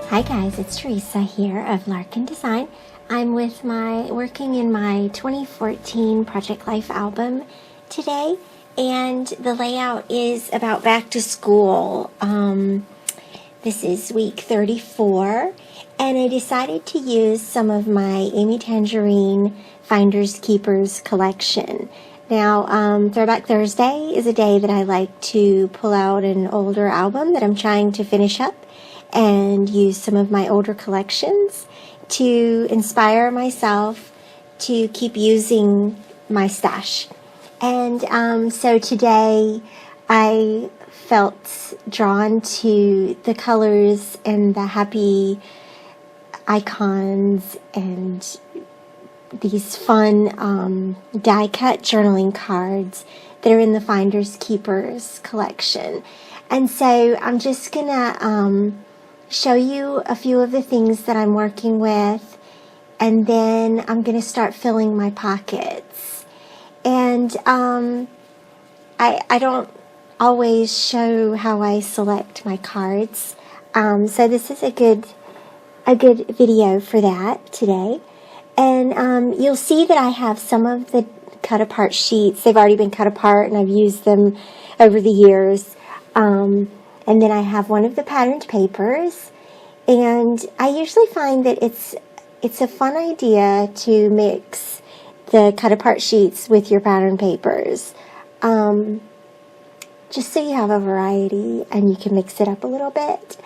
Hi guys, it's Theresa here of Larkin Design. I'm working in my 2014 Project Life album today, and the layout is about back to school. This is week 34, and I decided to use some of my Amy Tangerine Finders Keepers collection. Now, Throwback Thursday is a day that I like to pull out an older album that I'm trying to finish up and use some of my older collections to inspire myself to keep using my stash. And so today I felt drawn to the colors and the happy icons and these fun die-cut journaling cards that are in the Finders Keepers collection. And so I'm just gonna show you a few of the things that I'm working with, and then I'm going to start filling my pockets. And I don't always show how I select my cards, so this is a good video for that today. And you'll see that I have some of the cut apart sheets. They've already been cut apart, and I've used them over the years. And then I have one of the patterned papers, and I usually find that it's a fun idea to mix the cut apart sheets with your patterned papers, just so you have a variety and you can mix it up a little bit,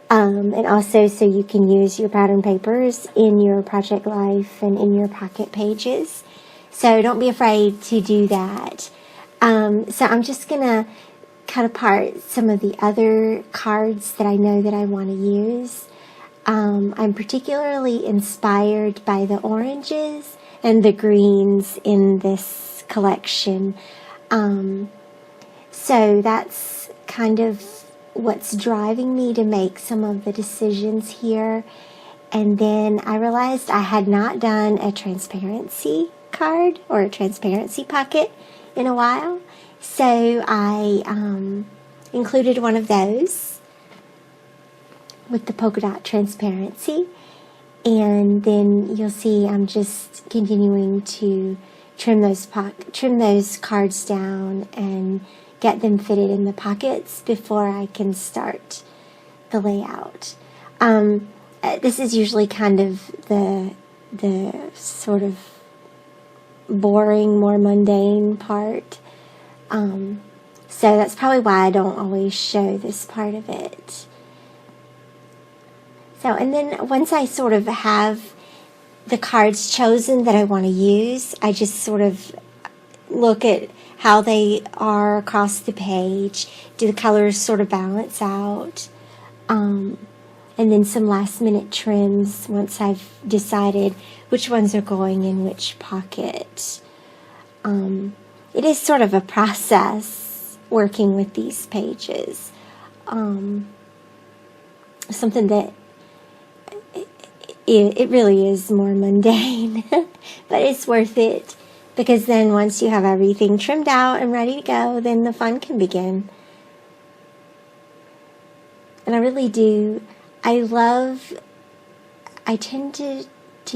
and also so you can use your patterned papers in your Project Life and in your pocket pages. So don't be afraid to do that. So I'm just gonna cut apart some of the other cards that I know that I want to use. I'm particularly inspired by the oranges and the greens in this collection. So that's kind of what's driving me to make some of the decisions here. And then I realized I had not done a transparency card or a transparency pocket in a while. So I included one of those with the polka dot transparency, and then you'll see I'm just continuing to trim those cards down and get them fitted in the pockets before I can start the layout. This is usually kind of the sort of boring, more mundane part. So that's probably why I don't always show this part of it. So, and then once I sort of have the cards chosen that I want to use, I just sort of look at how they are across the page. Do the colors sort of balance out? And then some last minute trims once I've decided which ones are going in which pocket. It is sort of a process working with these pages. Something that it really is more mundane, but it's worth it, because then once you have everything trimmed out and ready to go, then the fun can begin. And I really do. I tend to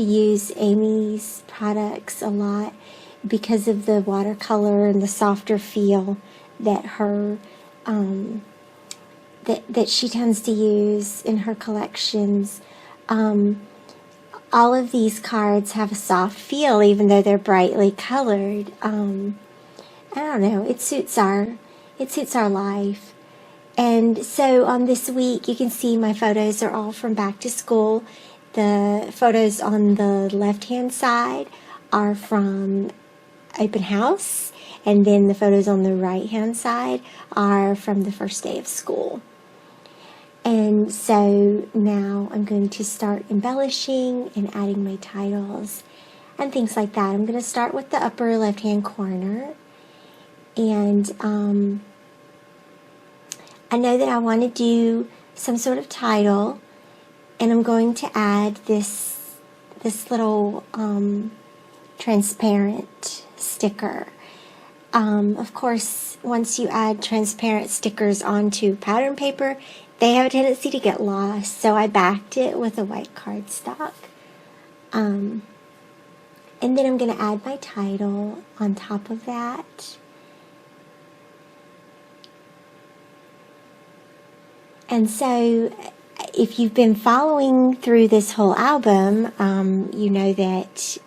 use Amy's products a lot because of the watercolor and the softer feel that her that she tends to use in her collections. All of these cards have a soft feel, even though they're brightly colored. I don't know. It suits our life. And so on this week, you can see my photos are all from back to school. The photos on the left-hand side are from open house, and then the photos on the right-hand side are from the first day of school. And so now I'm going to start embellishing and adding my titles and things like that. I'm going to start with the upper left-hand corner, and I know that I want to do some sort of title, and I'm going to add this little transparent sticker. Of course, once you add transparent stickers onto pattern paper, they have a tendency to get lost, so I backed it with a white cardstock. And then I'm going to add my title on top of that. And so if you've been following through this whole album, you know that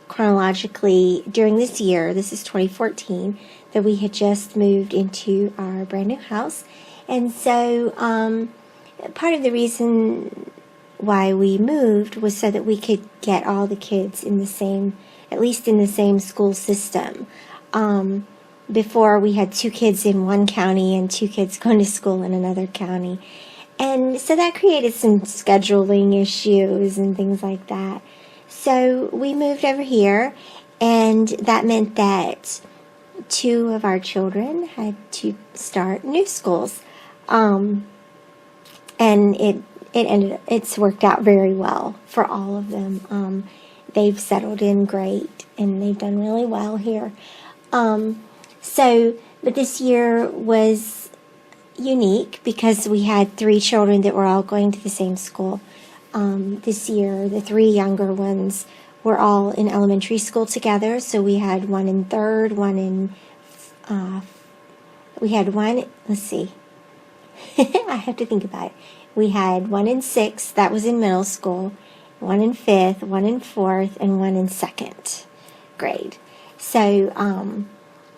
chronologically during this year, this is 2014, that we had just moved into our brand new house. And so part of the reason why we moved was so that we could get all the kids in the same, at least in the same school system. Before, we had 2 kids in one county and 2 kids going to school in another county. And so that created some scheduling issues and things like that. So we moved over here, and that meant that 2 of our children had to start new schools. And it's worked out very well for all of them. They've settled in great, and they've done really well here. But this year was unique because we had 3 children that were all going to the same school. This year, the 3 younger ones were all in elementary school together. So we had one in 3rd, one in, let's see, I have to think about it. We had one in 6th, that was in middle school, one in 5th, one in 4th, and one in 2nd grade. So,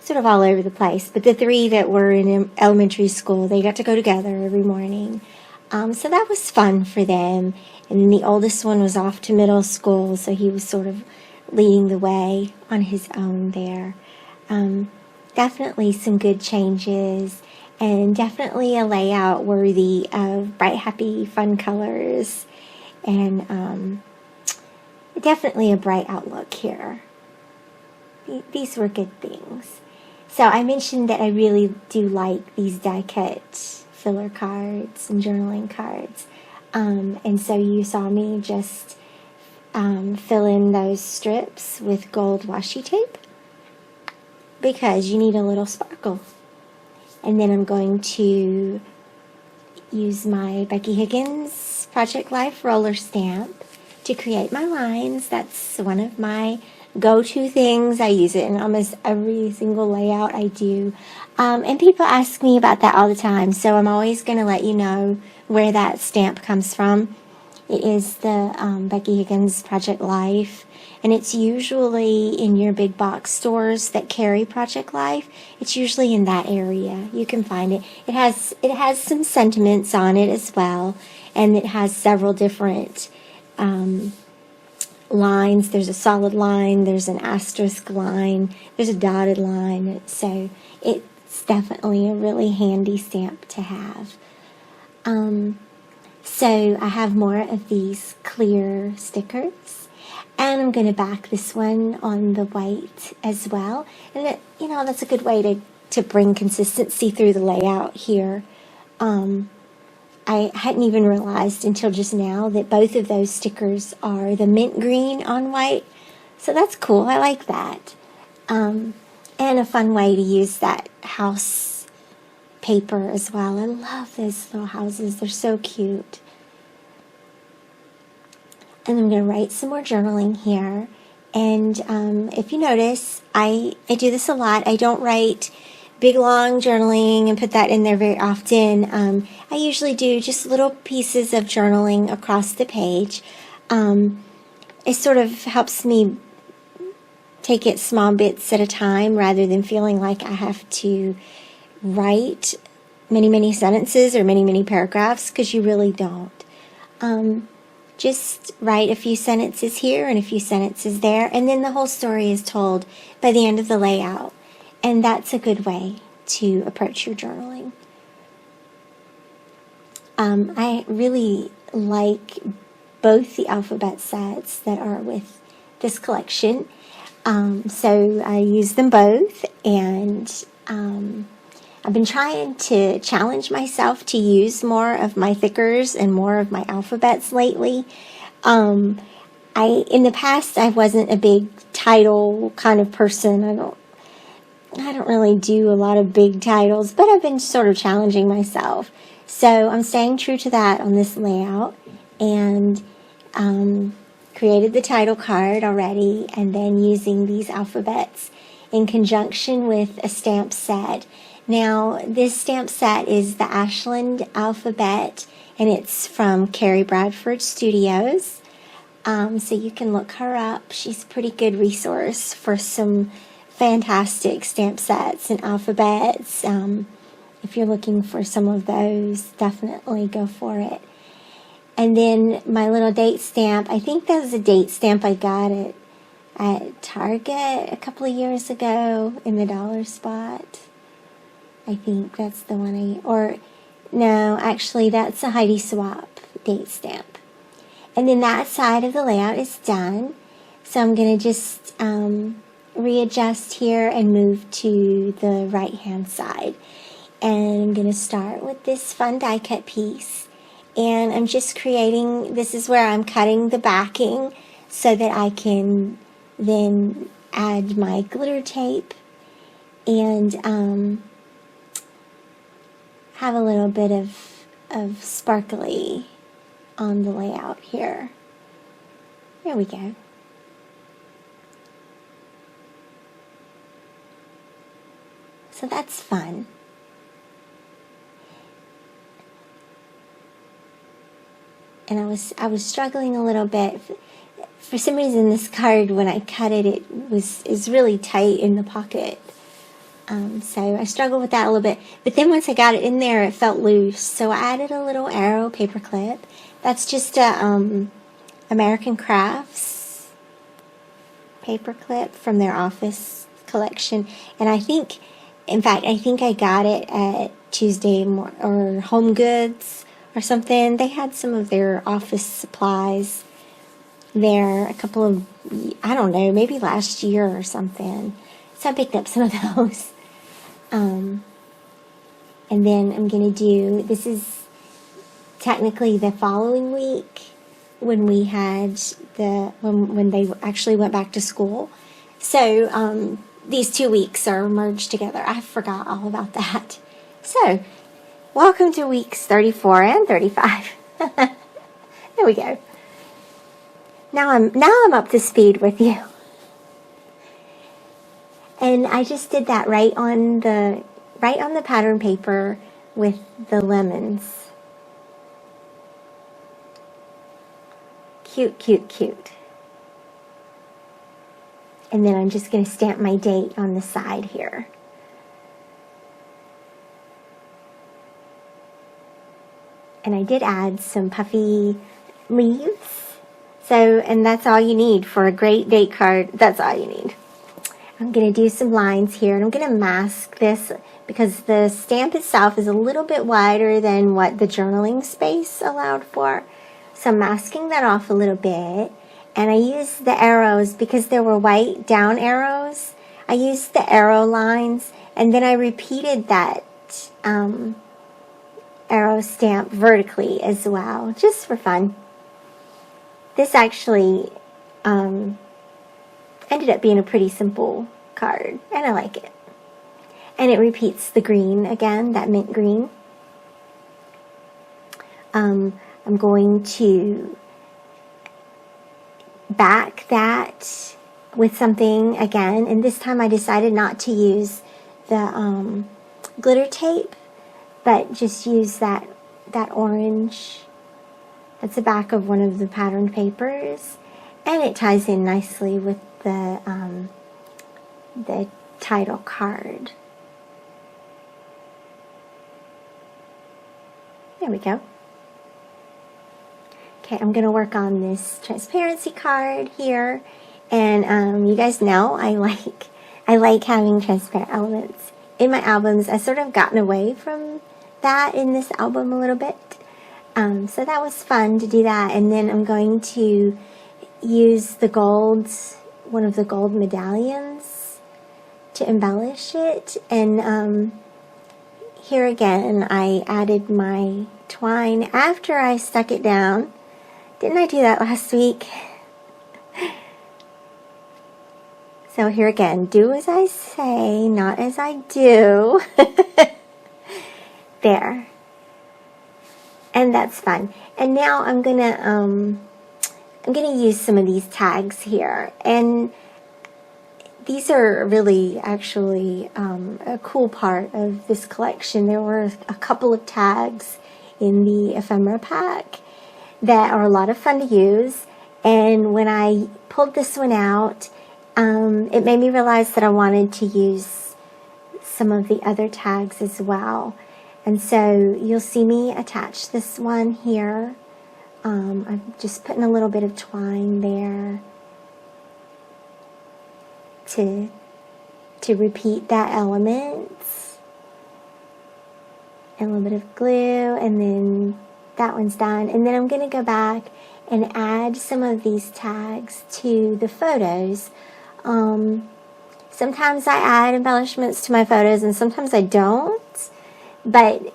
sort of all over the place. But the 3 that were in elementary school, they got to go together every morning. So that was fun for them. And the oldest one was off to middle school, so he was sort of leading the way on his own there. Definitely some good changes, and definitely a layout worthy of bright, happy, fun colors, and definitely a bright outlook here. These were good things. So I mentioned that I really do like these die-cut filler cards and journaling cards. And so you saw me just fill in those strips with gold washi tape because you need a little sparkle. And then I'm going to use my Becky Higgins Project Life roller stamp to create my lines. That's one of my go-to things. I use it in almost every single layout I do. And people ask me about that all the time, so I'm always going to let you know where that stamp comes from. It is the Becky Higgins Project Life, and it's usually in your big box stores that carry Project Life. It's usually in that area. You can find it. It has some sentiments on it as well, and it has several different lines. There's a solid line, there's an asterisk line, there's a dotted line, so it's definitely a really handy stamp to have. So I have more of these clear stickers, and I'm going to back this one on the white as well, and that's a good way to bring consistency through the layout here. I hadn't even realized until just now that both of those stickers are the mint green on white. So that's cool. I like that. And a fun way to use that house paper as well. I love those little houses. They're so cute. And I'm going to write some more journaling here. And if you notice, I do this a lot. I don't write big long journaling and put that in there very often. I usually do just little pieces of journaling across the page. It sort of helps me take it small bits at a time rather than feeling like I have to write many sentences or many paragraphs, because you really don't. Just write a few sentences here and a few sentences there, and then the whole story is told by the end of the layout. And that's a good way to approach your journaling. I really like both the alphabet sets that are with this collection. So I use them both, and I've been trying to challenge myself to use more of my thickers and more of my alphabets lately. In the past, I wasn't a big title kind of person. I don't really do a lot of big titles, but I've been sort of challenging myself So I'm staying true to that on this layout, and created the title card already, and then using these alphabets in conjunction with a stamp set. Now, this stamp set is the Ashland alphabet, and it's from Carrie Bradford Studios. So you can look her up. She's a pretty good resource for some fantastic stamp sets and alphabets. If you're looking for some of those, definitely go for it. And then my little date stamp, I think that was a date stamp I got at Target a couple of years ago in the dollar spot. I think that's the one no, actually that's a Heidi Swapp date stamp. And then that side of the layout is done. So I'm going to just readjust here and move to the right hand side. And I'm going to start with this fun die cut piece. And I'm just creating, this is where I'm cutting the backing so that I can then add my glitter tape and have a little bit of sparkly on the layout here. There we go. So that's fun. And I was struggling a little bit. For some reason, this card, when I cut it, is really tight in the pocket. So I struggled with that a little bit. But then once I got it in there, it felt loose. So I added a little arrow paper clip. That's just a American Crafts paper clip from their Office collection. And I think I got it at Tuesday or Home Goods or something. They had some of their office supplies there a couple of, I don't know, maybe last year or something. So I picked up some of those. And then I'm going to do, this is technically the following week when we had when they actually went back to school. So these 2 weeks are merged together. I forgot all about that. So welcome to weeks 34 and 35. There we go. Now I'm up to speed with you. And I just did that right on the pattern paper with the lemons. Cute, cute, cute. And then I'm just going to stamp my date on the side here. And I did add some puffy leaves. So, and that's all you need for a great date card. That's all you need. I'm going to do some lines here, and I'm going to mask this because the stamp itself is a little bit wider than what the journaling space allowed for. So I'm masking that off a little bit, and I used the arrows because there were white down arrows. I used the arrow lines, and then I repeated that arrow stamp vertically as well, just for fun. This actually ended up being a pretty simple card, and I like it. And it repeats the green again, that mint green. I'm going to back that with something again, and this time I decided not to use the glitter tape, but just use that orange. That's the back of one of the patterned papers, and it ties in nicely with the title card. There we go. Okay, I'm going to work on this transparency card here, and you guys know I like having transparent elements in my albums. I sort of gotten away from that in this album a little bit, so that was fun to do that. And then I'm going to use the gold, one of the gold medallions, to embellish it. And here again, I added my twine after I stuck it down. Didn't I do that last week? So here again, do as I say, not as I do. There. and that's fun. And now I'm gonna use some of these tags here, and these are really actually a cool part of this collection. There were a couple of tags in the ephemera pack that are a lot of fun to use, and when I pulled this one out, it made me realize that I wanted to use some of the other tags as well. And so you'll see me attach this one here. I'm just putting a little bit of twine there to repeat that element, and a little bit of glue, and then that one's done. And then I'm going to go back and add some of these tags to the photos. Sometimes I add embellishments to my photos and sometimes I don't, but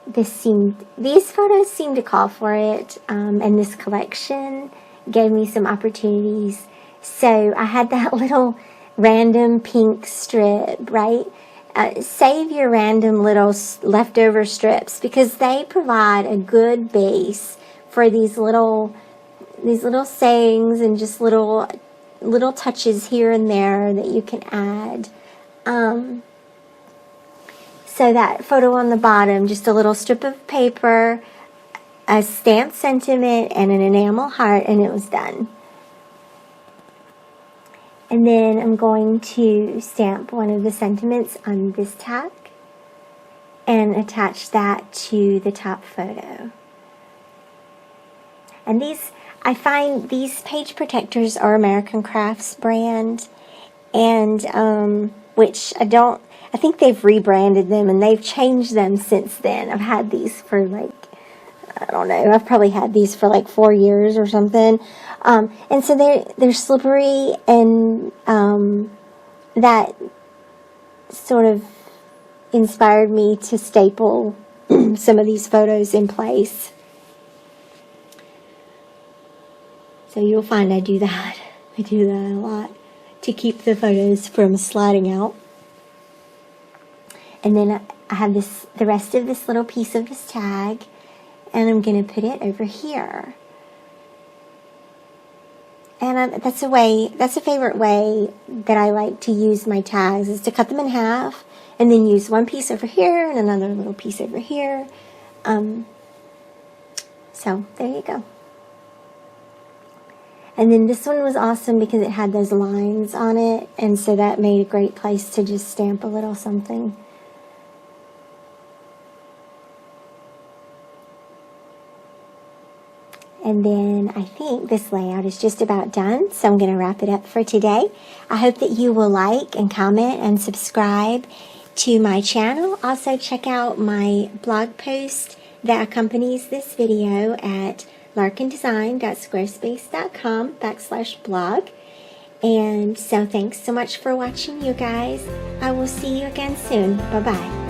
these photos seem to call for it, and this collection gave me some opportunities. So I had that little random pink strip, right? Save your random little leftover strips, because they provide a good base for these little sayings and just little touches here and there that you can add. So that photo on the bottom, just a little strip of paper, a stamped sentiment, and an enamel heart, and it was done. And then I'm going to stamp one of the sentiments on this tag and attach that to the top photo. And I find these page protectors are American Crafts brand, and which I think they've rebranded them and they've changed them since then. I've had these for I don't know, I've probably had these for 4 years or something. And so they're slippery, and that sort of inspired me to staple some of these photos in place. So you'll find I do that. I do that a lot to keep the photos from sliding out. And then I have the rest of this little piece of this tag, and I'm going to put it over here. And that's a favorite way that I like to use my tags, is to cut them in half and then use one piece over here and another little piece over here. So there you go. And then this one was awesome because it had those lines on it, and so that made a great place to just stamp a little something. And then I think this layout is just about done, so I'm going to wrap it up for today. I hope that you will like and comment and subscribe to my channel. Also check out my blog post that accompanies this video at larkindesign.squarespace.com/blog. And so thanks so much for watching, you guys. I will see you again soon. Bye-bye.